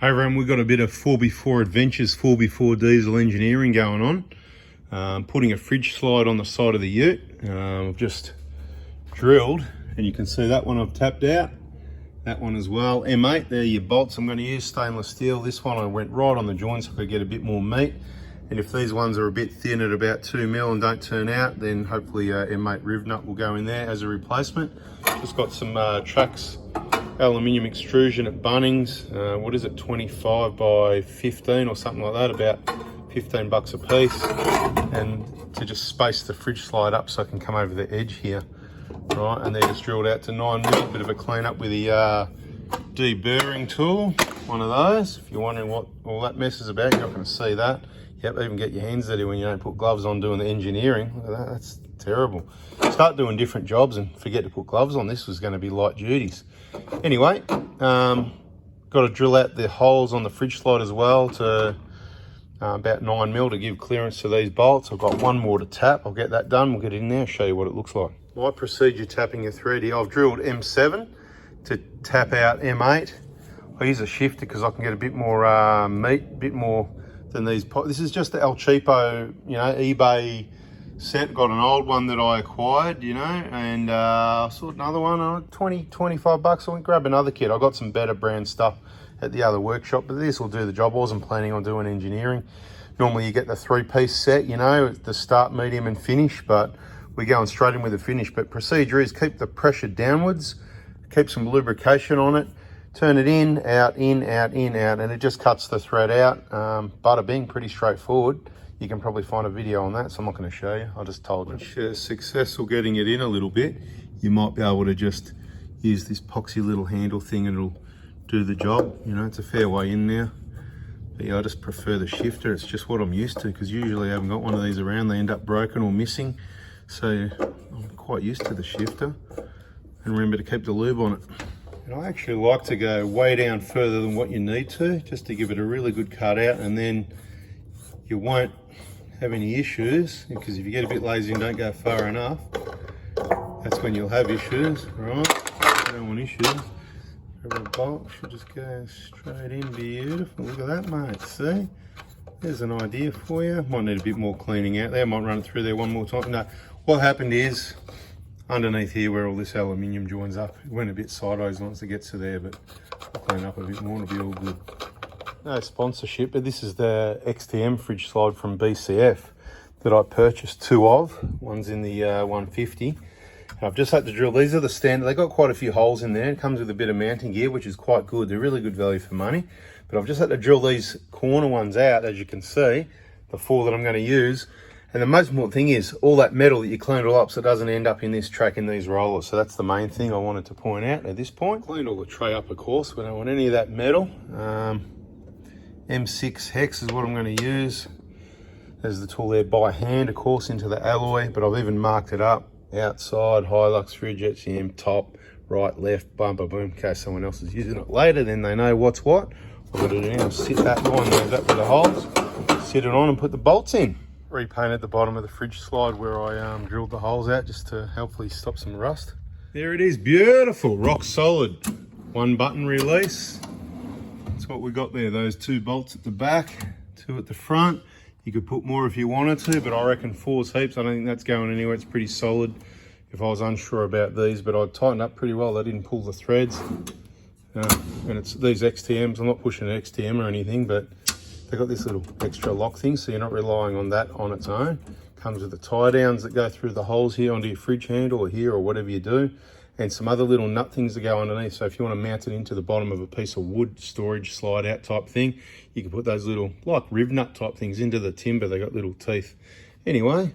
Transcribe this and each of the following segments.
Hey everyone, we've got a bit of 4x4adventures, 4x4 diesel engineering going on. Putting a fridge slide on the side of the ute. I've just drilled, and you can see that one I've tapped out. That one as well. M8, there are your bolts I'm going to use, stainless steel. This one I went right on the joint so I could get a bit more meat. And if these ones are a bit thin at about 2mm and don't turn out, then hopefully M8 riv nut will go in there as a replacement. Just got some Trax aluminium extrusion at Bunnings. What is it, 25 by 15 or something like that, about 15 bucks a piece. And to just space the fridge slide up so I can come over the edge here. Right, and they're just drilled out to 9mm, bit of a clean up with the deburring tool, one of those. If you're wondering what all that mess is about, you're not going to see that. Yep, even get your hands dirty when you don't put gloves on doing the engineering. Look at that, that's terrible. Start doing different jobs and forget to put gloves on. This was going to be light duties. Anyway, got to drill out the holes on the fridge slide as well to about 9mm to give clearance to these bolts. I've got one more to tap. I'll get that done. We'll get in there, show you what it looks like. My procedure tapping a thread here, I've drilled M7 to tap out M8. I use a shifter because I can get a bit more meat, a bit more than these. This is just the El Cheapo, you know, eBay set. Got an old one that I acquired, you know, and I saw another one, 20, 25 bucks. I went grab another kit. I got some better brand stuff at the other workshop, but this will do the job. I wasn't planning on doing engineering. Normally you get the 3-piece set, you know, the start, medium and finish, but we're going straight in with the finish. But procedure is keep the pressure downwards, keep some lubrication on it, turn it in, out, and it just cuts the thread out. Bada bing, pretty straightforward. You can probably find a video on that, so I'm not going to show you. I just told you. Once you're successful getting it in a little bit, you might be able to just use this poxy little handle thing and it'll do the job. You know, it's a fair way in now. But yeah, I just prefer the shifter. It's just what I'm used to, because usually I haven't got one of these around. They end up broken or missing. So I'm quite used to the shifter. And remember to keep the lube on it. And I actually like to go way down further than what you need to, just to give it a really good cut out, and then you won't have any issues, because if you get a bit lazy and don't go far enough, that's when you'll have issues, right? You don't want issues. Grab a bolt, should just go straight in, beautiful. Look at that, mate, see? There's an idea for you. Might need a bit more cleaning out there. I might run it through there one more time. No, what happened is, underneath here where all this aluminium joins up, it went a bit sideways once it gets to there, but I'll clean up a bit more, it'll be all good. No sponsorship, but this is the XTM fridge slide from BCF that I purchased 2 of. One's in the 150. And I've just had to drill. These are the standard. They've got quite a few holes in there. It comes with a bit of mounting gear, which is quite good. They're really good value for money. But I've just had to drill these corner ones out, as you can see, the 4 that I'm going to use. And the most important thing is all that metal that you cleaned all up so it doesn't end up in this track in these rollers. So that's the main thing I wanted to point out at this point. Cleaned all the tray up, of course. We don't want any of that metal. M6 hex is what I'm going to use. There's the tool there by hand, of course, into the alloy, but I've even marked it up. Outside, Hilux fridge, HCM, top, right, left, bumper, boom. In case someone else is using it later, then they know what's what. What I've got to do now is sit that line, those up with the holes, sit it on and put the bolts in. Repainted the bottom of the fridge slide where I drilled the holes out just to hopefully stop some rust. There it is, beautiful, rock solid. 1 button release. That's what we got there, those 2 bolts at the back, 2 at the front. You could put more if you wanted to, but I reckon 4's heaps. I don't think that's going anywhere. It's pretty solid if I was unsure about these, but I tightened up pretty well. They didn't pull the threads. And it's these XTMs. I'm not pushing an XTM or anything, but they've got this little extra lock thing, so you're not relying on that on its own. Comes with the tie downs that go through the holes here onto your fridge handle or here or whatever you do. And some other little nut things that go underneath. So if you want to mount it into the bottom of a piece of wood, storage slide out type thing, you can put those little, like riv nut type things into the timber. They got little teeth. Anyway,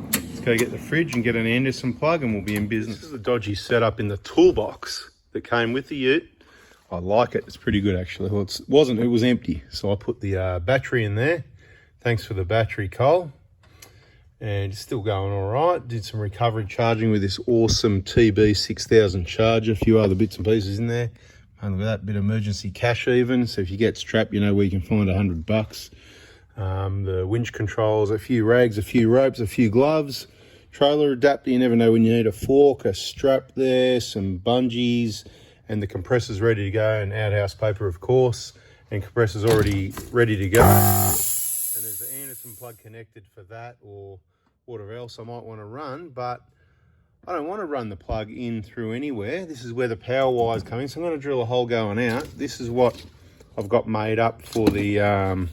let's go get the fridge and get an Anderson plug and we'll be in business. This is a dodgy setup in the toolbox that came with the ute. I like it, it's pretty good actually. Well, it was empty. So I put the battery in there. Thanks for the battery, Cole. And it's still going all right. Did some recovery charging with this awesome TB6000 charger, a few other bits and pieces in there. And look at that, bit of emergency cash even. So if you get strapped, you know where you can find $100. The winch controls, a few rags, a few ropes, a few gloves. Trailer adapter, you never know when you need a fork, a strap there, some bungees, and the compressor's ready to go, and outhouse paper, of course. and compressor's already ready to go. And there's an Anderson plug connected for that or whatever else I might want to run, but I don't want to run the plug in through anywhere. This is where the power wires come in, so I'm going to drill a hole going out. This is what I've got made up for the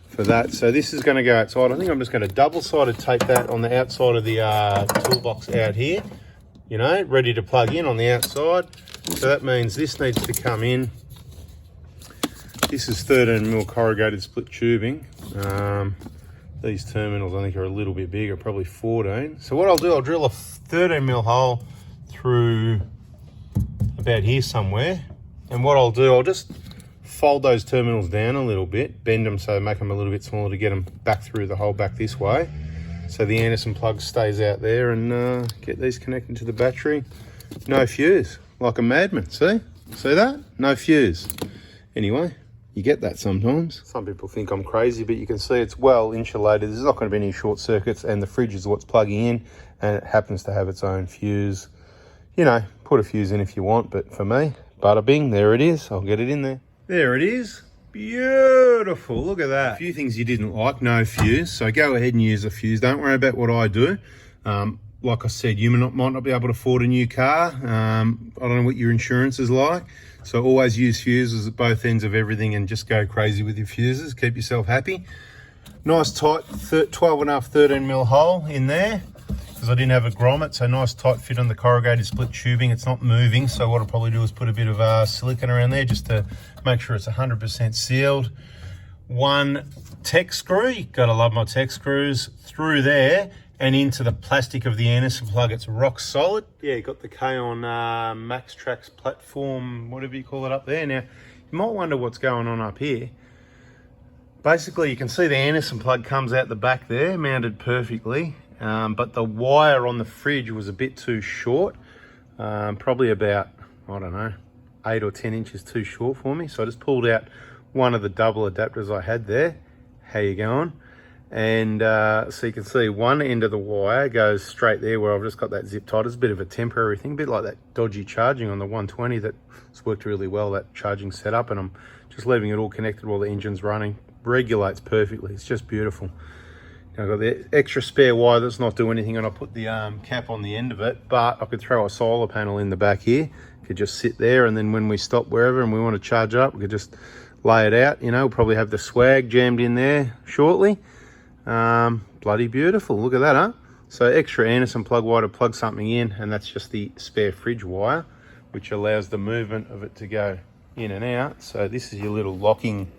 for that. So this is going to go outside. I think I'm just going to double-sided tape that on the outside of the toolbox out here, you know, ready to plug in on the outside. So that means this needs to come in. This is 13mm corrugated split tubing. These terminals I think are a little bit bigger, probably 14. So what I'll do, I'll drill a 13mm hole through about here somewhere. And what I'll do, I'll just fold those terminals down a little bit, bend them so make them a little bit smaller to get them back through the hole back this way. So the Anderson plug stays out there, and get these connected to the battery. No fuse, like a madman, see? See that? No fuse. Anyway, you get that sometimes. Some people think I'm crazy, but you can see it's well insulated. There's not going to be any short circuits, and the fridge is what's plugging in, and it happens to have its own fuse. You know, put a fuse in if you want, but for me, bada bing, there it is. I'll get it in there. There it is. Beautiful. Look at that. A few things you didn't like, no fuse. So go ahead and use a fuse. Don't worry about what I do. Like I said, you might not be able to afford a new car. I don't know what your insurance is like. So always use fuses at both ends of everything and just go crazy with your fuses. Keep yourself happy. Nice tight 12.5, 13mm hole in there, because I didn't have a grommet, so nice tight fit on the corrugated split tubing. It's not moving, so what I'll probably do is put a bit of silicone around there just to make sure it's 100% sealed. One tech screw, gotta love my tech screws, through there and into the plastic of the Anderson plug. It's rock solid. Yeah, got the K-On Max Trax platform, whatever you call it, up there. Now, you might wonder what's going on up here. Basically, you can see the Anderson plug comes out the back there, mounted perfectly. But the wire on the fridge was a bit too short, probably about, I don't know, 8 or 10 inches too short for me. So I just pulled out one of the double adapters I had there. How you going? And so you can see one end of the wire goes straight there where I've just got that zip tied. It's a bit of a temporary thing, a bit like that dodgy charging on the 120 that's worked really well, that charging setup. And I'm just leaving it all connected while the engine's running. Regulates perfectly. It's just beautiful. I've got the extra spare wire that's not doing anything, and I put the cap on the end of it, but I could throw a solar panel in the back here. Could just sit there, and then when we stop wherever and we want to charge up, we could just lay it out. You know, we'll probably have the swag jammed in there shortly. Bloody beautiful. Look at that, huh? So extra Anderson plug wire to plug something in, and that's just the spare fridge wire, which allows the movement of it to go in and out. So this is your little locking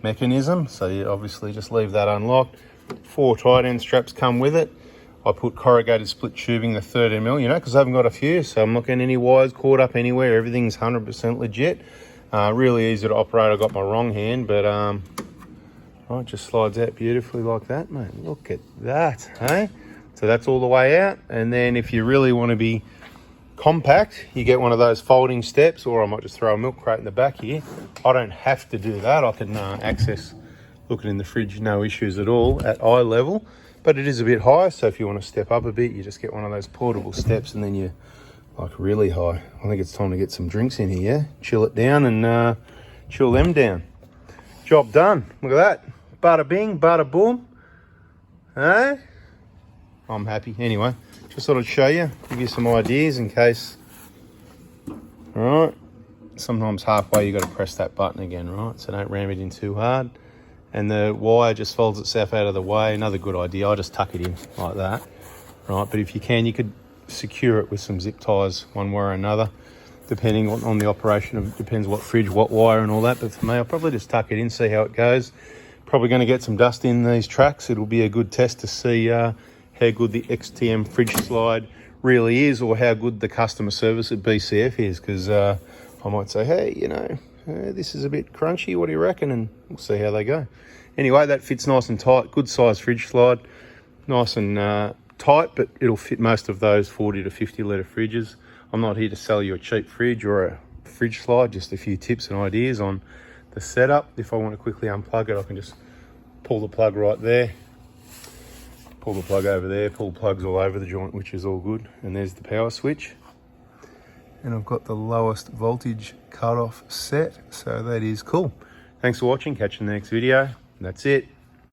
mechanism. So you obviously just leave that unlocked. 4 tight end straps come with it. I put corrugated split tubing, the 13mm, you know, because I haven't got a fuse, so I'm not getting any wires caught up anywhere. Everything's 100% legit. Really easy to operate. I got my wrong hand, but it just slides out beautifully like that, mate. Look at that, hey? So that's all the way out. And then if you really want to be compact, you get one of those folding steps, or I might just throw a milk crate in the back here. I don't have to do that. I can access looking in the fridge, no issues at all at eye level, but it is a bit high, so if you want to step up a bit, you just get one of those portable steps, and then you're like really high. I think it's time to get some drinks in here, yeah? Chill it down and chill them down. Job done. Look at that. Bada bing, bada boom. Hey? I'm happy. Anyway, just thought I'd show you, give you some ideas in case. All right. Sometimes halfway you got to press that button again, right? So don't ram it in too hard. And the wire just folds itself out of the way. Another good idea, I just tuck it in like that, right? But if you can, you could secure it with some zip ties one way or another, depending on the operation. It depends what fridge, what wire and all that. But for me, I'll probably just tuck it in, see how it goes. Probably going to get some dust in these tracks. It'll be a good test to see how good the XTM fridge slide really is, or how good the customer service at BCF is, because I might say, hey, you know, this is a bit crunchy, what do you reckon? And we'll see how they go. Anyway, that fits nice and tight. Good size fridge slide, nice and tight, but it'll fit most of those 40 to 50 litre fridges. I'm not here to sell you a cheap fridge or a fridge slide, just a few tips and ideas on the setup. If I want to quickly unplug it, I can just pull the plug right there, pull the plug over there, pull plugs all over the joint, which is all good. And there's the power switch. And I've got the lowest voltage cutoff set, so that is cool. Thanks for watching. Catch you in the next video. That's it.